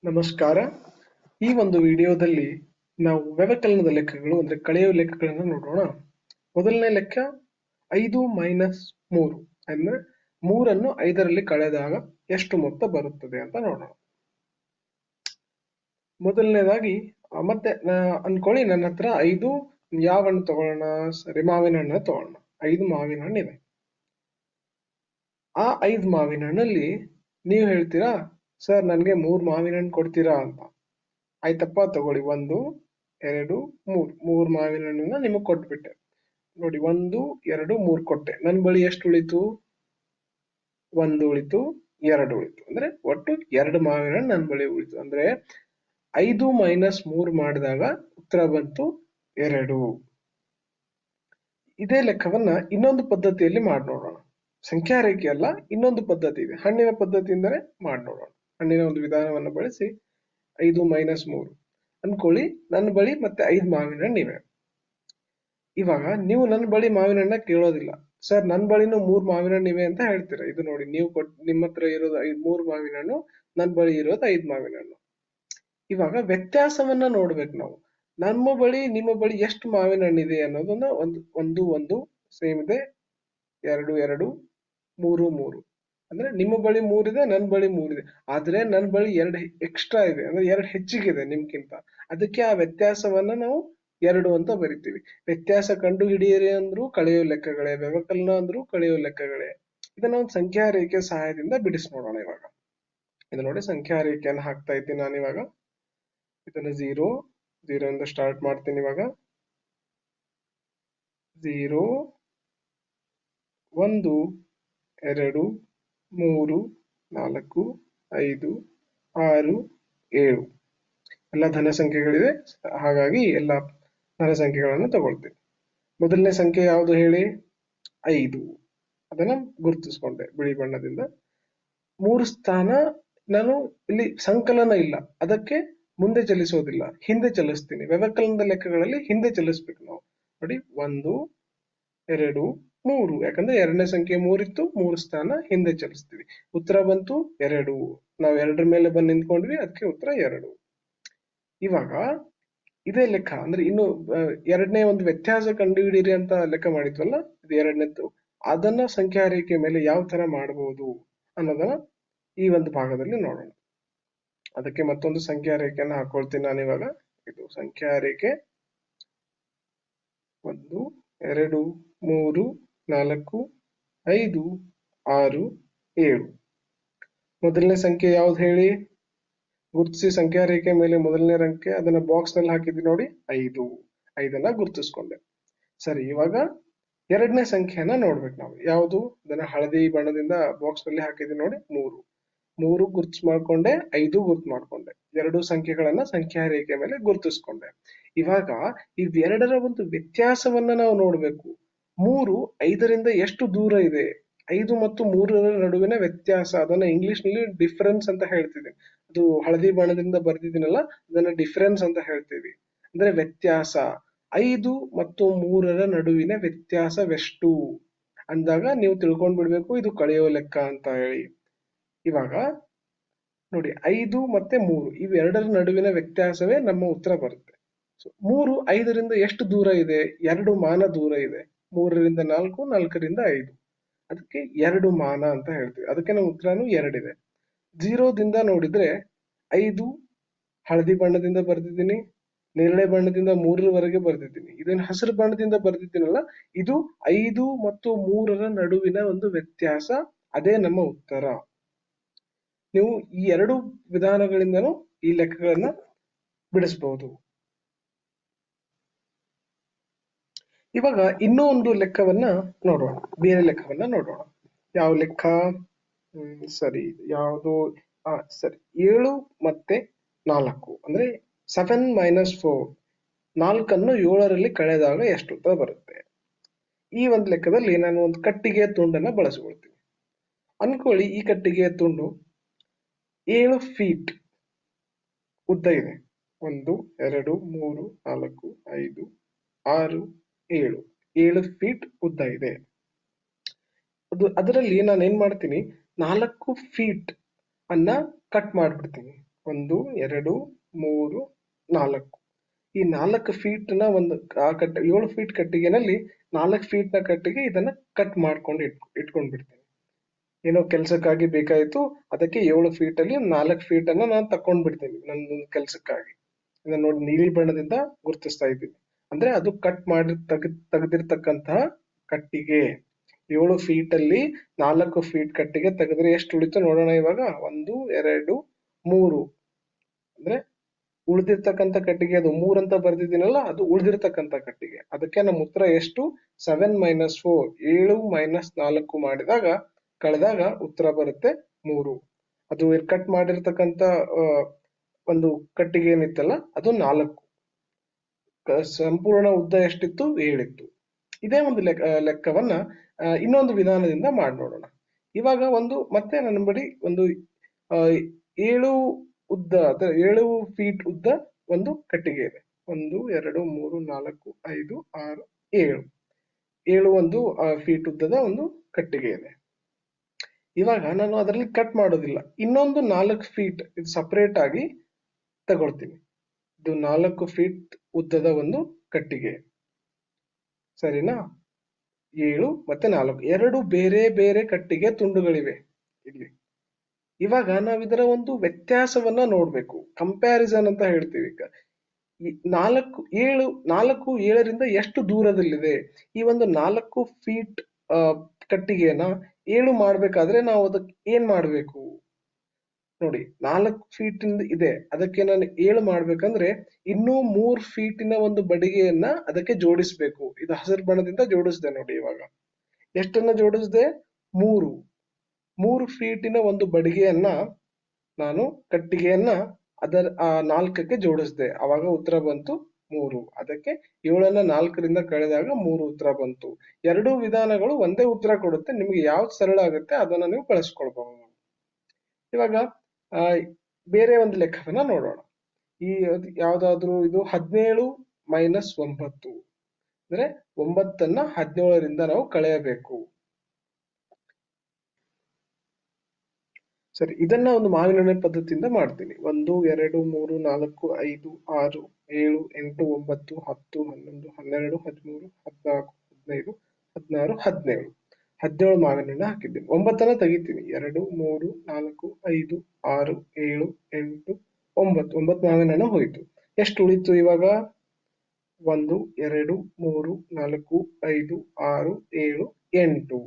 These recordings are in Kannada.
ನಮಸ್ಕಾರ. ಈ ಒಂದು ವಿಡಿಯೋದಲ್ಲಿ ನಾವು ವ್ಯವಕಲನದ ಲೆಕ್ಕಗಳು ಅಂದ್ರೆ ಕಳೆಯುವ ಲೆಕ್ಕಗಳನ್ನು ನೋಡೋಣ. ಮೊದಲನೇ ಲೆಕ್ಕ 5 ಮೈನಸ್ 3 ಅಂದ್ರೆ 3 5ರಲ್ಲಿ ಕಳೆದಾಗ ಎಷ್ಟು ಮೊತ್ತ ಬರುತ್ತದೆ ಅಂತ ನೋಡೋಣ. ಮೊದಲನೇದಾಗಿ ಮತ್ತೆ ಅನ್ಕೊಳ್ಳಿ, ನನ್ನ ಹತ್ರ 5 ಯಾವ ಹಣ್ಣು ತಗೊಳ್ಳೋಣ? ಸರಿ, ಮಾವಿನ ಹಣ್ಣು ತಗೊಳ್ಳೋಣ. 5 ಮಾವಿನ ಹಣ್ಣು ಇದೆ. ಆ 5 ಮಾವಿನ ಹಣ್ಣಲ್ಲಿ ನೀವು ಹೇಳ್ತೀರಾ, ಸರ್ ನನ್ಗೆ 3 ಮಾವಿನ ಹಣ್ಣು ಕೊಡ್ತೀರಾ ಅಂತ. ಆಯ್ತಪ್ಪ, ತಗೊಳ್ಳಿ, 1 2 3 ಮಾವಿನ ಹಣ್ಣನ್ನ ನಿಮಗೆ ಕೊಟ್ಬಿಟ್ಟೆ. ನೋಡಿ, 1 2 3 ಕೊಟ್ಟೆ. ನನ್ನ ಬಳಿ ಎಷ್ಟು ಉಳಿತು? 1 ಉಳಿತು, 2 ಉಳಿತು. ಅಂದ್ರೆ ಒಟ್ಟು 2 ಮಾವಿನ ಹಣ್ಣು ನನ್ನ ಬಳಿ ಉಳಿತು. ಅಂದ್ರೆ 5 ಮೈನಸ್ 3 ಮಾಡಿದಾಗ ಉತ್ತರ ಬಂತು 2. ಇದೇ ಲೆಕ್ಕವನ್ನ ಇನ್ನೊಂದು ಪದ್ಧತಿಯಲ್ಲಿ ಮಾಡಿ ನೋಡೋಣ. ಸಂಖ್ಯಾ ರೇಖೆ ಅಲ್ಲ, ಇನ್ನೊಂದು ಪದ್ಧತಿ ಇದೆ, ಹಣ್ಣಿನ ಪದ್ಧತಿಯಿಂದಲೇ ಮಾಡಿ ನೋಡೋಣ. ಹಣ್ಣಿನ ಒಂದು ವಿಧಾನವನ್ನು ಬಳಸಿ 5 ಮೈನಸ್ 3 ಅನ್ಕೊಳ್ಳಿ. ನನ್ನ ಬಳಿ ಮತ್ತೆ 5 ಮಾವಿನ ಹಣ್ಣಿವೆ. ಇವಾಗ ನೀವು ನನ್ನ ಬಳಿ ಮಾವಿನ ಹಣ್ಣ ಕೇಳೋದಿಲ್ಲ. ಸರ್, ನನ್ನ ಬಳಿನೂ 3 ಮಾವಿನ ಹಣ್ಣು ಇವೆ ಅಂತ ಹೇಳ್ತೀರಾ. ಇದು ನೋಡಿ, ನೀವು ನಿಮ್ಮ ಹತ್ರ ಇರೋದು 3 ಮಾವಿನ ಹಣ್ಣು, ನನ್ನ ಬಳಿ ಇರೋದು 5 ಮಾವಿನ ಹಣ್ಣು. ಇವಾಗ ವ್ಯತ್ಯಾಸವನ್ನ ನೋಡ್ಬೇಕು ನಾವು. ನಮ್ಮ ಬಳಿ ನಿಮ್ಮ ಬಳಿ ಎಷ್ಟು ಮಾವಿನ ಹಣ್ಣಿದೆ ಅನ್ನೋದನ್ನ ಒಂದು ಸೇಮ್ ಇದೆ, 2 2 3 3. ಅಂದ್ರೆ ನಿಮ್ಮ ಬಳಿ 3 ಇದೆ, ನನ್ನ ಬಳಿ 3 ಇದೆ. ಆದ್ರೆ ನನ್ನ ಬಳಿ 2 ಎಕ್ಸ್ಟ್ರಾ ಇದೆ, ಅಂದ್ರೆ 2 ಹೆಚ್ಚಿಗಿದೆ ನಿಮ್ಗಿಂತ. ಅದಕ್ಕೆ ಆ ವ್ಯತ್ಯಾಸವನ್ನ ನಾವು 2 ಅಂತ ಬರಿತೀವಿ. ವ್ಯತ್ಯಾಸ ಕಂಡು ಹಿಡಿಯಿರಿ ಅಂದ್ರು ಕಳೆಯೋ ಲೆಕ್ಕಗಳೇ, ವ್ಯವಕಲನ ಅಂದ್ರು ಕಳೆಯೋ ಲೆಕ್ಕಗಳೇ. ಇದನ್ನ ಒಂದು ಸಂಖ್ಯಾ ರೇಖೆ ಸಹಾಯದಿಂದ ಬಿಡಿಸಿ ನೋಡೋಣ. ಇವಾಗ ಇದು ನೋಡಿ, ಸಂಖ್ಯಾ ರೇಖೆಯನ್ನು ಹಾಕ್ತಾ ಇದ್ದೀನಿ ನಾನು. ಇವಾಗ ಇದನ್ನ 0 ಇಂದ ಸ್ಟಾರ್ಟ್ ಮಾಡ್ತೀನಿ. ಇವಾಗ 0 1 2 3 4 5 6 7 ಎಲ್ಲ ಧನ ಸಂಖ್ಯೆಗಳಿವೆ. ಹಾಗಾಗಿ ಎಲ್ಲ ಧನ ಸಂಖ್ಯೆಗಳನ್ನು ತಗೊಳ್ತೇವೆ. ಮೊದಲನೇ ಸಂಖ್ಯೆ ಯಾವುದು ಹೇಳಿ? 5. ಅದನ್ನ ಗುರುತಿಸ್ಕೊಂಡೆ ಬಿಳಿ ಬಣ್ಣದಿಂದ. 3 ಸ್ಥಾನ ನಾನು ಇಲ್ಲಿ ಸಂಕಲನ ಇಲ್ಲ, ಅದಕ್ಕೆ ಮುಂದೆ ಚಲಿಸೋದಿಲ್ಲ, ಹಿಂದೆ ಚಲಿಸ್ತೀನಿ. ವ್ಯವಕಲನದ ಲೆಕ್ಕಗಳಲ್ಲಿ ಹಿಂದೆ ಚಲಿಸ್ಬೇಕು ನಾವು. ನೋಡಿ, 1 2 3, ಯಾಕಂದ್ರೆ ಎರಡನೇ ಸಂಖ್ಯೆ 3 ಇತ್ತು, 3 ಸ್ಥಾನ ಹಿಂದೆ ಚಲಿಸ್ತೀವಿ. ಉತ್ತರ ಬಂತು 2. ನಾವು 2 ಮೇಲೆ ಬಂದು ನಿಂತ್ಕೊಂಡ್ವಿ, ಅದಕ್ಕೆ ಉತ್ತರ 2. ಇವಾಗ ಇದೇ ಲೆಕ್ಕ ಅಂದ್ರೆ ಇನ್ನು ಎರಡನೇ ಒಂದು ವ್ಯತ್ಯಾಸ ಕಂಡುಹಿಡಿಯಿರಿ ಅಂತ ಲೆಕ್ಕ ಮಾಡಿದ್ವಲ್ಲ, ಇದು ಎರಡನೇದ್ದು. ಅದನ್ನ ಸಂಖ್ಯಾ ರೇಖೆ ಮೇಲೆ ಯಾವ ತರ ಮಾಡಬಹುದು ಅನ್ನೋದನ್ನ ಈ ಒಂದು ಭಾಗದಲ್ಲಿ ನೋಡೋಣ. ಅದಕ್ಕೆ ಮತ್ತೊಂದು ಸಂಖ್ಯಾ ರೇಖೆಯನ್ನು ಹಾಕೊಳ್ತೀನಿ ನಾನು. ಇವಾಗ ಇದು ಸಂಖ್ಯಾ ರೇಖೆ 1 2 3 4 5 6 7. ಮೊದಲನೇ ಸಂಖ್ಯೆ ಯಾವ್ದು ಹೇಳಿ? ಗುರುತಿಸಿ. ಸಂಖ್ಯಾ ರೇಖೆ ಮೇಲೆ ಮೊದಲನೇ ಸಂಖ್ಯೆ, ಅದನ್ನ ಬಾಕ್ಸ್ ನಲ್ಲಿ ಹಾಕಿದ್ವಿ ನೋಡಿ, 5. 5ನ್ನ ಗುರುತಿಸ್ಕೊಂಡೆ. ಸರಿ, ಇವಾಗ ಎರಡನೇ ಸಂಖ್ಯೆಯನ್ನ ನೋಡ್ಬೇಕು ನಾವು. ಯಾವುದು? ಅದನ್ನ ಹಳದಿ ಬಣ್ಣದಿಂದ ಬಾಕ್ಸ್ ನಲ್ಲಿ ಹಾಕಿದ್ವಿ ನೋಡಿ, 3 ಗುರ್ತು ಮಾಡ್ಕೊಂಡೆ, 5 ಗುರ್ತು ಮಾಡ್ಕೊಂಡೆ. ಎರಡು ಸಂಖ್ಯೆಗಳನ್ನ ಸಂಖ್ಯಾ ರೇಖೆ ಮೇಲೆ ಗುರುತಿಸ್ಕೊಂಡೆ. ಇವಾಗ ಇವೆರಡರ ಒಂದು ವ್ಯತ್ಯಾಸವನ್ನ ನಾವು ನೋಡ್ಬೇಕು. 3 5ರಿಂದ ಎಷ್ಟು ದೂರ ಇದೆ? 5 ಮತ್ತು 3ರ ನಡುವಿನ ವ್ಯತ್ಯಾಸ, ಅದನ್ನ ಇಂಗ್ಲಿಷ್ ನಲ್ಲಿ ಡಿಫರೆನ್ಸ್ ಅಂತ ಹೇಳ್ತೀವಿ. ಅದು ಹಳದಿ ಬಣ್ಣದಿಂದ ಬರ್ದಿದ್ದೀನಲ್ಲ, ಅದನ್ನ ಡಿಫರೆನ್ಸ್ ಅಂತ ಹೇಳ್ತೀವಿ. ಅಂದ್ರೆ ವ್ಯತ್ಯಾಸ. 5 ಮತ್ತು 3ರ ನಡುವಿನ ವ್ಯತ್ಯಾಸವೆಷ್ಟು ಅಂದಾಗ ನೀವು ತಿಳ್ಕೊಂಡ್ಬಿಡ್ಬೇಕು ಇದು ಕಳೆಯೋ ಲೆಕ್ಕ ಅಂತ ಹೇಳಿ. ಇವಾಗ ನೋಡಿ, 5 ಮತ್ತೆ 3 ಇವೆರಡರ ನಡುವಿನ ವ್ಯತ್ಯಾಸವೇ ನಮ್ಮ ಉತ್ತರ ಬರುತ್ತೆ. 3 5ರಿಂದ ಎಷ್ಟು ದೂರ ಇದೆ? 2 ಮಾನ ದೂರ ಇದೆ. 3ರಿಂದ 4, 4ರಿಂದ 5, ಅದಕ್ಕೆ 2 ಮಾನ ಅಂತ ಹೇಳ್ತೀವಿ. ಅದಕ್ಕೆ ನಮ್ಮ ಉತ್ತರನು 2 ಇದೆ. 0ದಿಂದ ನೋಡಿದ್ರೆ 5 ಹಳದಿ ಬಣ್ಣದಿಂದ ಬರ್ದಿದ್ದೀನಿ, ನೇರಳೆ ಬಣ್ಣದಿಂದ 3ರವರೆಗೆ ಬರ್ದಿದ್ದೀನಿ. ಇದನ್ನ ಹಸಿರು ಬಣ್ಣದಿಂದ ಬರ್ದಿದ್ದೀನಲ್ಲ, ಇದು 5 ಮತ್ತು 3ರ ನಡುವಿನ ಒಂದು ವ್ಯತ್ಯಾಸ. ಅದೇ ನಮ್ಮ ಉತ್ತರ. ನೀವು ಈ ಎರಡು ವಿಧಾನಗಳಿಂದನೂ ಈ ಲೆಕ್ಕಗಳನ್ನ ಬಿಡಿಸಬಹುದು. ಇವಾಗ ಇನ್ನೂ ಒಂದು ಲೆಕ್ಕವನ್ನ ನೋಡೋಣ, ಬೇರೆ ಲೆಕ್ಕವನ್ನ ನೋಡೋಣ. ಯಾವ ಲೆಕ್ಕ? ಸರಿ, ಯಾವುದು? ಸರಿ, 7 ಮತ್ತೆ 4 ಅಂದ್ರೆ 7 ಮೈನಸ್ 4. 4ನ್ನು 7ರಲ್ಲಿ ಕಳೆದಾಗ ಎಷ್ಟು ಉತ್ತರ ಬರುತ್ತೆ? ಈ ಒಂದು ಲೆಕ್ಕದಲ್ಲಿ ನಾನು ಒಂದು ಕಟ್ಟಿಗೆಯ ತುಂಡನ್ನ ಬಳಸಿಕೊಳ್ತೀನಿ. ಅನ್ಕೊಳ್ಳಿ, ಈ ಕಟ್ಟಿಗೆಯ ತುಂಡು 7 ಫೀಟ್ ಉದ್ದ ಇದೆ. 1 2 3 4 5 6 7 7 ಫೀಟ್ ಉದ್ದ ಇದೆ. ಅದರಲ್ಲಿ ನಾನು ಏನ್ ಮಾಡ್ತೀನಿ, 4 ಫೀಟ್ ಅನ್ನ ಕಟ್ ಮಾಡ್ಬಿಡ್ತೀನಿ. 1 2 3 4. ಈ 4 ಫೀಟ್ ನ ಒಂದು ಆ 7 ಫೀಟ್ ಕಟ್ಟಿಗೆನಲ್ಲಿ 4 ಫೀಟ್ ನ ಕಟ್ಟಿಗೆ ಇದನ್ನ ಕಟ್ ಮಾಡ್ಕೊಂಡು ಇಟ್ಕೊಂಡ್ಬಿಡ್ತೀನಿ. ಏನೋ ಕೆಲಸಕ್ಕಾಗಿ ಬೇಕಾಯ್ತು, ಅದಕ್ಕೆ 7 ಫೀಟ್ ಅಲ್ಲಿ 4 ಫೀಟ್ ಅನ್ನ ನಾನು ತಕೊಂಡ್ಬಿಡ್ತೀನಿ ನನ್ನ ಕೆಲಸಕ್ಕಾಗಿ. ಇದನ್ನ ನೋಡಿ ನೀಲಿ ಬಣ್ಣದಿಂದ ಗುರುತಿಸ್ತಾ ಇದ್ದೀನಿ. ಅಂದ್ರೆ ಅದು ಕಟ್ ಮಾಡಿ ತೆಗೆದಿರ್ತಕ್ಕಂತಹ ಕಟ್ಟಿಗೆ. 7 ಫೀಟ್ ಅಲ್ಲಿ 4 ಫೀಟ್ ಕಟ್ಟಿಗೆ ತೆಗೆದ್ರೆ ಎಷ್ಟು ಉಳಿತು ನೋಡೋಣ ಇವಾಗ. 1 2 3. ಅಂದ್ರೆ ಉಳಿದಿರ್ತಕ್ಕಂಥ ಕಟ್ಟಿಗೆ, ಅದು 3 ಅಂತ ಬರ್ದಿದ್ದೀನಲ್ಲ, ಅದು ಉಳಿದಿರ್ತಕ್ಕಂಥ ಕಟ್ಟಿಗೆ. ಅದಕ್ಕೆ ನಮ್ಮ ಉತ್ತರ ಎಷ್ಟು? 7 - 4. 7 - 4 ಮಾಡಿದಾಗ ಕಳೆದಾಗ ಉತ್ತರ ಬರುತ್ತೆ 3. ಅದು ಕಟ್ ಮಾಡಿರ್ತಕ್ಕಂಥ ಒಂದು ಕಟ್ಟಿಗೆ ಏನಿತ್ತಲ್ಲ ಅದು 4. ಸಂಪೂರ್ಣ ಉದ್ದ ಎಷ್ಟಿತ್ತು? 7 ಇತ್ತು. ಇದೇ ಒಂದು ಲೆಕ್ಕವನ್ನ ಇನ್ನೊಂದು ವಿಧಾನದಿಂದ ಮಾಡಿ ನೋಡೋಣ. ಇವಾಗ ಮತ್ತೆ ನನ್ನ ಬಳಿ ಒಂದು 7 ಉದ್ದ, 7 ಫೀಟ್ ಉದ್ದ ಒಂದು ಕಟ್ಟಿಗೆ ಇದೆ. 1 2 3 4 5 6 7. 7 ಒಂದು ಫೀಟ್ ಉದ್ದದ ಒಂದು ಕಟ್ಟಿಗೆ ಇದೆ. ಇವಾಗ ನಾನು ಅದರಲ್ಲಿ ಕಟ್ ಮಾಡೋದಿಲ್ಲ, ಇನ್ನೊಂದು 4 ಫೀಟ್ ಇದು ಸಪರೇಟ್ ಆಗಿ ತಗೊಳ್ತೀನಿ. ಇದು 4 ಫೀಟ್ ಉದ್ದದ ಒಂದು ಕಟ್ಟಿಗೆ, ಸರಿನಾ? 7 ಮತ್ತೆ 4 ಎರಡು ಬೇರೆ ಬೇರೆ ಕಟ್ಟಿಗೆ ತುಂಡುಗಳಿವೆ ಇಲ್ಲಿ. ಇವಾಗ ನಾವಿದರ ಒಂದು ವ್ಯತ್ಯಾಸವನ್ನ ನೋಡ್ಬೇಕು, ಕಂಪ್ಯಾರಿಸನ್ ಅಂತ ಹೇಳ್ತೀವಿ. ಈಗ 4 7ರಿಂದ ಎಷ್ಟು ದೂರದಲ್ಲಿದೆ? ಈ ಒಂದು 4 ಫೀಟ್ ಕಟ್ಟಿಗೆನ 7 ಮಾಡ್ಬೇಕಾದ್ರೆ ನಾವು ಅದಕ್ಕೆ ಏನ್ ಮಾಡ್ಬೇಕು ನೋಡಿ. 4 ಫೀಟ್ ಇದೆ, ಅದಕ್ಕೆ ನಾನು 7 ಮಾಡ್ಬೇಕಂದ್ರೆ ಇನ್ನೂ 3 ಫೀಟಿನ ಒಂದು ಬಡಿಗೆಯನ್ನ ಅದಕ್ಕೆ ಜೋಡಿಸ್ಬೇಕು. ಇದು ಹಸಿರು ಬಣ್ಣದಿಂದ ಜೋಡಿಸ್ದೆ ನೋಡಿ. ಇವಾಗ ಎಷ್ಟನ್ನ ಜೋಡಿಸ್ದೆ? 3 ಫೀಟಿನ ಒಂದು ಬಡಿಗೆಯನ್ನ ನಾನು ಕಟ್ಟಿಗೆಯನ್ನ ಅದರ 4ಕ್ಕೆ ಜೋಡಿಸ್ದೆ. ಅವಾಗ ಉತ್ತರ ಬಂತು 3. ಅದಕ್ಕೆ 7ನ್ನ 4ರಿಂದ ಕಳೆದಾಗ 3 ಉತ್ತರ ಬಂತು. ಎರಡೂ ವಿಧಾನಗಳು ಒಂದೇ ಉತ್ತರ ಕೊಡುತ್ತೆ. ನಿಮ್ಗೆ ಯಾವ್ದು ಸರಳ ಆಗುತ್ತೆ ಅದನ್ನ ನೀವು ಬಳಸ್ಕೊಳ್ಬಹುದು. ಇವಾಗ ಬೇರೆ ಒಂದು ಲೆಕ್ಕವನ್ನ ನೋಡೋಣ. ಈ ಯಾವ್ದಾದ್ರು ಇದು 17 - 9 ಅಂದ್ರೆ 9ನ್ನ 17ರಿಂದ ನಾವು ಕಳೆಯಬೇಕು. ಸರಿ, ಇದನ್ನ ಒಂದು ಮಾವಿನೆಣ್ಣೆ ಪದ್ಧತಿಯಿಂದ ಮಾಡ್ತೀನಿ. 1 2 3 4 5 6 7 8 9 10 11 12 13 14 15 16 17. 17 ಮಾವಿನೆಣ್ಣೆ ಹಾಕಿದ್ದೀನಿ. 9ನ್ನ ತೆಗಿತೀನಿ. 2 3 4 5 6 7 8 9. 9 ಮಾವಿನೆಣ್ಣೆ ಹೋಯ್ತು. ಎಷ್ಟು ಉಳಿತು ಇವಾಗ? 1 2 3 4 5 6 7 8.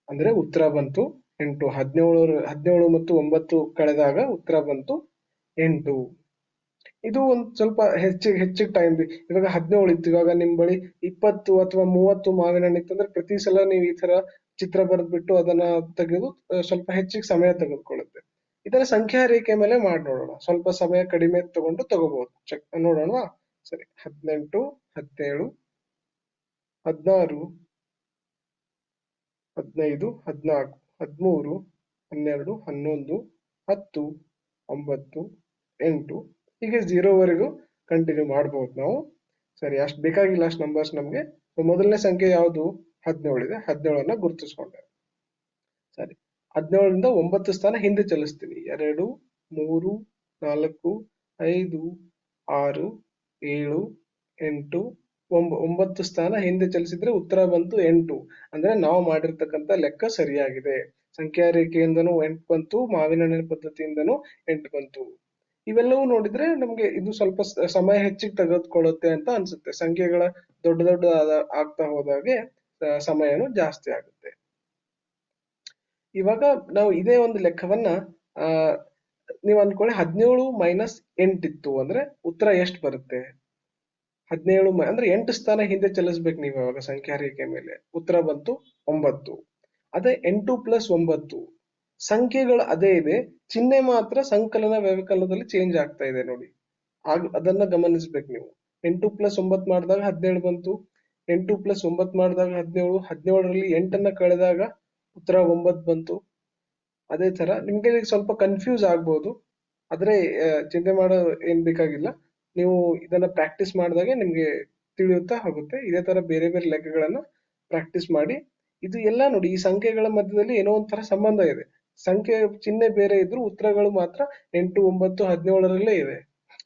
ಅಂದ್ರೆ ಉತ್ತರ ಬಂತು 8. 17 ಮತ್ತು 9 ಕಳೆದಾಗ ಉತ್ತರ ಬಂತು 8. ಇದು ಒಂದ್ ಸ್ವಲ್ಪ ಹೆಚ್ಚಿಗೆ ಟೈಮ್. ಇವಾಗ 17 ಇತ್ತು, ಇವಾಗ ನಿಮ್ ಬಳಿ 20 ಅಥವಾ 30 ಮಾವಿನ ಹಣ್ಣು ಇತ್ತಂದ್ರೆ ಪ್ರತಿ ಸಲ ನೀವು ಈ ತರ ಚಿತ್ರ ಬರೆದ್ಬಿಟ್ಟು ಅದನ್ನ ತೆಗೆದು ಸ್ವಲ್ಪ ಹೆಚ್ಚಿಗೆ ಸಮಯ ತೆಗೆದುಕೊಳ್ಳುತ್ತೆ. ಇದರ ಸಂಖ್ಯಾ ರೇಖೆ ಮೇಲೆ ಮಾಡಿ ನೋಡೋಣ. ಸ್ವಲ್ಪ ಸಮಯ ಕಡಿಮೆ ತಗೋಬಹುದು. ಚೆಕ್ ನೋಡೋಣ. ಸರಿ, 18 17 16 15 14 13 12 11 10 9 8 ಹೀಗೆ 0 ವರೆಗೂ ಕಂಟಿನ್ಯೂ ಮಾಡಬಹುದು ನಾವು. ಸರಿ, ಅಷ್ಟು ಬೇಕಾಗಿಲ್ಲ ಅಷ್ಟು ನಂಬರ್ಸ್ ನಮ್ಗೆ. ಮೊದಲನೇ ಸಂಖ್ಯೆ ಯಾವುದು? 17 ಇದೆ. 17ಅನ್ನ ಗುರುತಿಸ್ಕೊಂಡೆ. ಸರಿ, 17ರಿಂದ 9 ಸ್ಥಾನ ಹಿಂದೆ ಚಲಿಸ್ತೀನಿ. 2 3 4 5 6 7 8 9 ಸ್ಥಾನ ಹಿಂದೆ ಚಲಿಸಿದ್ರೆ ಉತ್ತರ ಬಂತು 8. ಅಂದ್ರೆ ನಾವು ಮಾಡಿರ್ತಕ್ಕಂಥ ಲೆಕ್ಕ ಸರಿಯಾಗಿದೆ. ಸಂಖ್ಯಾ ರೇಖೆಯಿಂದನೂ 8 ಬಂತು, ಮಾವಿನ ಹಣ್ಣಿನ ಪದ್ಧತಿಯಿಂದನೂ 8 ಬಂತು. ಇವೆಲ್ಲವೂ ನೋಡಿದ್ರೆ ನಮ್ಗೆ ಇದು ಸ್ವಲ್ಪ ಸಮಯ ಹೆಚ್ಚಿಗೆ ತೆಗೆದುಕೊಳ್ಳುತ್ತೆ ಅಂತ ಅನ್ಸುತ್ತೆ. ಸಂಖ್ಯೆಗಳ ದೊಡ್ಡ ಆಗ್ತಾ ಹೋದಾಗೆ ಸಮಯನು ಜಾಸ್ತಿ ಆಗುತ್ತೆ. ಇವಾಗ ನಾವು ಇದೇ ಒಂದು ಲೆಕ್ಕವನ್ನ ನೀವು ಅನ್ಕೊಳ್ಳಿ 17 - 8 ಇತ್ತು ಅಂದ್ರೆ ಉತ್ತರ ಎಷ್ಟು ಬರುತ್ತೆ? 17 ಅಂದ್ರೆ 8 ಸ್ಥಾನ ಹಿಂದೆ ಚಲಿಸ್ಬೇಕು ನೀವು ಇವಾಗ ಸಂಖ್ಯಾ ರೇಖೆ ಮೇಲೆ. ಉತ್ತರ ಬಂತು 9. ಅದೇ 8 + 9 ಸಂಖ್ಯೆಗಳು ಅದೇ ಇದೆ, ಚಿಹ್ನೆ ಮಾತ್ರ ಸಂಕಲನ ವ್ಯವಕಲನದಲ್ಲಿ ಚೇಂಜ್ ಆಗ್ತಾ ಇದೆ ನೋಡಿ. ಅದನ್ನ ಗಮನಿಸ್ಬೇಕು ನೀವು. 8 + 9 ಮಾಡಿದಾಗ 17 ಬಂತು. 8 + 9 ಮಾಡಿದಾಗ 17. 17ರಲ್ಲಿ 8ಅನ್ನ ಕಳೆದಾಗ ಉತ್ತರ 9 ಬಂತು. ಅದೇ ತರ ನಿಮ್ಗೆ ಸ್ವಲ್ಪ ಕನ್ಫ್ಯೂಸ್ ಆಗ್ಬಹುದು, ಆದ್ರೆ ಚಿಂತೆ ಮಾಡೋ ಏನ್ ಬೇಕಾಗಿಲ್ಲ. ನೀವು ಇದನ್ನ ಪ್ರಾಕ್ಟೀಸ್ ಮಾಡಿದಾಗೆ ನಿಮ್ಗೆ ತಿಳಿಯುತ್ತಾ ಹೋಗುತ್ತೆ. ಇದೇ ತರ ಬೇರೆ ಬೇರೆ ಲೆಕ್ಕಗಳನ್ನ ಪ್ರಾಕ್ಟೀಸ್ ಮಾಡಿ. ಇದು ಎಲ್ಲ ನೋಡಿ, ಈ ಸಂಖ್ಯೆಗಳ ಮಧ್ಯದಲ್ಲಿ ಏನೋ ಒಂಥರ ಸಂಬಂಧ ಇದೆ. ಸಂಖ್ಯೆ ಚಿಹ್ನೆ ಬೇರೆ ಇದ್ರು ಉತ್ತರಗಳು ಮಾತ್ರ 8, 9, 17ರಲ್ಲೇ ಇದೆ.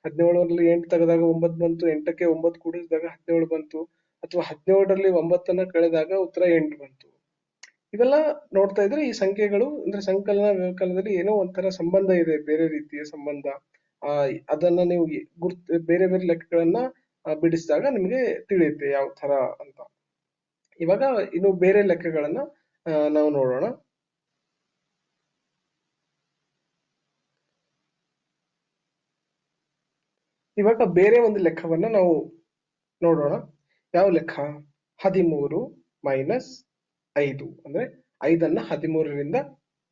17ರಲ್ಲಿ 8 ತೆಗೆದಾಗ 9 ಬಂತು, 8ಕ್ಕೆ 9 ಕೂಡಿಸಿದಾಗ 17 ಬಂತು, ಅಥವಾ 17ರಲ್ಲಿ 9ನ್ನ ಕಳೆದಾಗ ಉತ್ತರ 8 ಬಂತು. ಇವೆಲ್ಲ ನೋಡ್ತಾ ಇದ್ರೆ ಈ ಸಂಖ್ಯೆಗಳು ಅಂದ್ರೆ ಸಂಕಲನ ವ್ಯವಕಲನದಲ್ಲಿ ಏನೋ ಒಂಥರ ಸಂಬಂಧ ಇದೆ, ಬೇರೆ ರೀತಿಯ ಸಂಬಂಧ. ಅದನ್ನ ನೀವು ಬೇರೆ ಬೇರೆ ಲೆಕ್ಕಗಳನ್ನ ಬಿಡಿಸಿದಾಗ ನಿಮ್ಗೆ ತಿಳಿಯುತ್ತೆ ಯಾವ ತರ ಅಂತ. ಇವಾಗ ಇನ್ನು ಬೇರೆ ಲೆಕ್ಕಗಳನ್ನ ನಾವು ನೋಡೋಣ. ಇವಾಗ ಬೇರೆ ಒಂದು ಲೆಕ್ಕವನ್ನ ನಾವು ನೋಡೋಣ. ಯಾವ ಲೆಕ್ಕ? 13 ಮೈನಸ್ 5 ಅಂದ್ರೆ 5ಅನ್ನ 13ರಿಂದ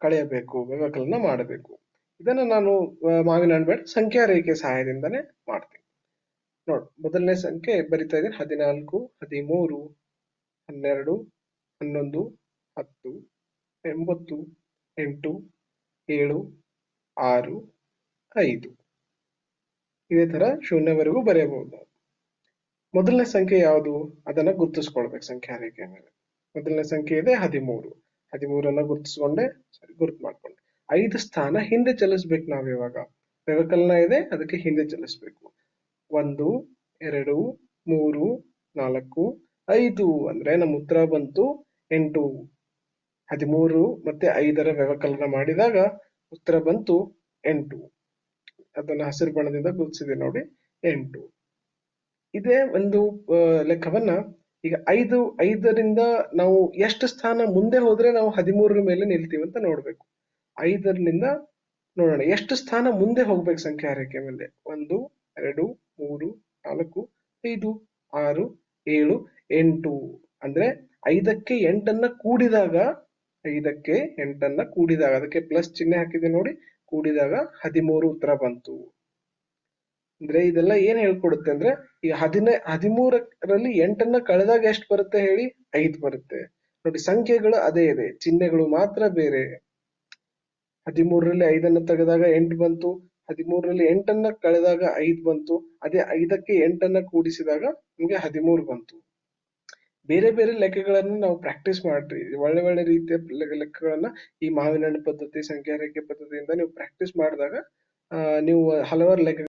ಕಳೆಯಬೇಕು, ವ್ಯವಕಲನ ಮಾಡಬೇಕು. ಇದನ್ನ ನಾನು ಮಾವಿನ ಹಣ್ಣು ಸಂಖ್ಯಾ ರೇಖೆ ಸಹಾಯದಿಂದಾನೇ ಮಾಡ್ತೀನಿ. ನೋಡ್, ಮೊದಲನೇ ಸಂಖ್ಯೆ ಬರಿತಾ ಇದ್ದೀನಿ. 14, 13, 12, 11, 10, 9, 8, 7, 6, 5. ಇದೇ ತರ ಶೂನ್ಯವರೆಗೂ ಬರೆಯಬಹುದು. ಮೊದಲನೇ ಸಂಖ್ಯೆ ಯಾವುದು ಅದನ್ನ ಗುರುತಿಸ್ಕೊಳ್ಬೇಕು ಸಂಖ್ಯಾ ರೇಖೆ ಮೇಲೆ. ಮೊದಲನೇ ಸಂಖ್ಯೆ ಇದೆ 13. 13ಅನ್ನ ಗುರುತಿಸ್ಕೊಂಡೆ, ಗುರುತು ಮಾಡ್ಕೊಂಡೆ. 5 ಸ್ಥಾನ ಹಿಂದೆ ಚಲಿಸ್ಬೇಕು ನಾವು. ಇವಾಗ ವ್ಯವಕಲನ ಇದೆ, ಅದಕ್ಕೆ ಹಿಂದೆ ಚಲಿಸ್ಬೇಕು. 1, 2, 3, 4, 5 ಅಂದ್ರೆ ನಮ್ಮ ಉತ್ತರ ಬಂತು 8. 13 ಮತ್ತೆ 5ರ ವ್ಯವಕಲನ ಮಾಡಿದಾಗ ಉತ್ತರ ಬಂತು 8. ಅದನ್ನ ಹಸಿರು ಬಣ್ಣದಿಂದ ಗುರುತಿಸಿದೆ ನೋಡಿ, 8. ಇದೇ ಒಂದು ಲೆಕ್ಕವನ್ನ ಈಗ 5ರಿಂದ ನಾವು ಎಷ್ಟು ಸ್ಥಾನ ಮುಂದೆ ಹೋದ್ರೆ ನಾವು 13ರ ಮೇಲೆ ನಿಲ್ತೀವಿ ಅಂತ ನೋಡ್ಬೇಕು. 5ರಿಂದ ನೋಡೋಣ ಎಷ್ಟು ಸ್ಥಾನ ಮುಂದೆ ಹೋಗ್ಬೇಕು ಸಂಖ್ಯಾ ರೇಖೆ ಮೇಲೆ. 1, 2, 3, 4, 5, 6, 7, 8 ಅಂದ್ರೆ 5ಕ್ಕೆ 8ಅನ್ನ ಕೂಡಿದಾಗ, 5ಕ್ಕೆ 8ಅನ್ನ ಕೂಡಿದಾಗ, ಅದಕ್ಕೆ ಪ್ಲಸ್ ಚಿಹ್ನೆ ಹಾಕಿದೆ ನೋಡಿ, ಕೂಡಿದಾಗ 13 ಉತ್ತರ ಬಂತು. ಅಂದ್ರೆ ಇದೆಲ್ಲ ಏನ್ ಹೇಳ್ಕೊಡುತ್ತೆ ಅಂದ್ರೆ, ಈ 13ರಲ್ಲಿ 8ಅನ್ನ ಕಳೆದಾಗ ಎಷ್ಟು ಬರುತ್ತೆ ಹೇಳಿ? 5 ಬರುತ್ತೆ. ನೋಡಿ, ಸಂಖ್ಯೆಗಳು ಅದೇ ಇದೆ, ಚಿಹ್ನೆಗಳು ಮಾತ್ರ ಬೇರೆ. 13ರಲ್ಲಿ 5ಅನ್ನ ತೆಗೆದಾಗ 8 ಬಂತು, 13ರಲ್ಲಿ 8ಅನ್ನ ಕಳೆದಾಗ 5 ಬಂತು, ಅದೇ 5ಕ್ಕೆ 8ಅನ್ನ ಕೂಡಿಸಿದಾಗ ನಿಮ್ಗೆ 13 ಬಂತು. ಬೇರೆ ಬೇರೆ ಲೆಕ್ಕಗಳನ್ನು ನಾವು ಪ್ರಾಕ್ಟೀಸ್ ಮಾಡ್ರಿ. ಒಳ್ಳೆ ಒಳ್ಳೆ ರೀತಿಯ ಲೆಕ್ಕಗಳನ್ನ ಈ ಮಾವಿನ ಹಣ್ಣು ಪದ್ಧತಿ, ಸಂಖ್ಯಾ ರೇಖೆ ಪದ್ಧತಿಯಿಂದ ನೀವು ಪ್ರಾಕ್ಟೀಸ್ ಮಾಡಿದಾಗ ನೀವು ಹಲವಾರು ಲೆಕ್ಕ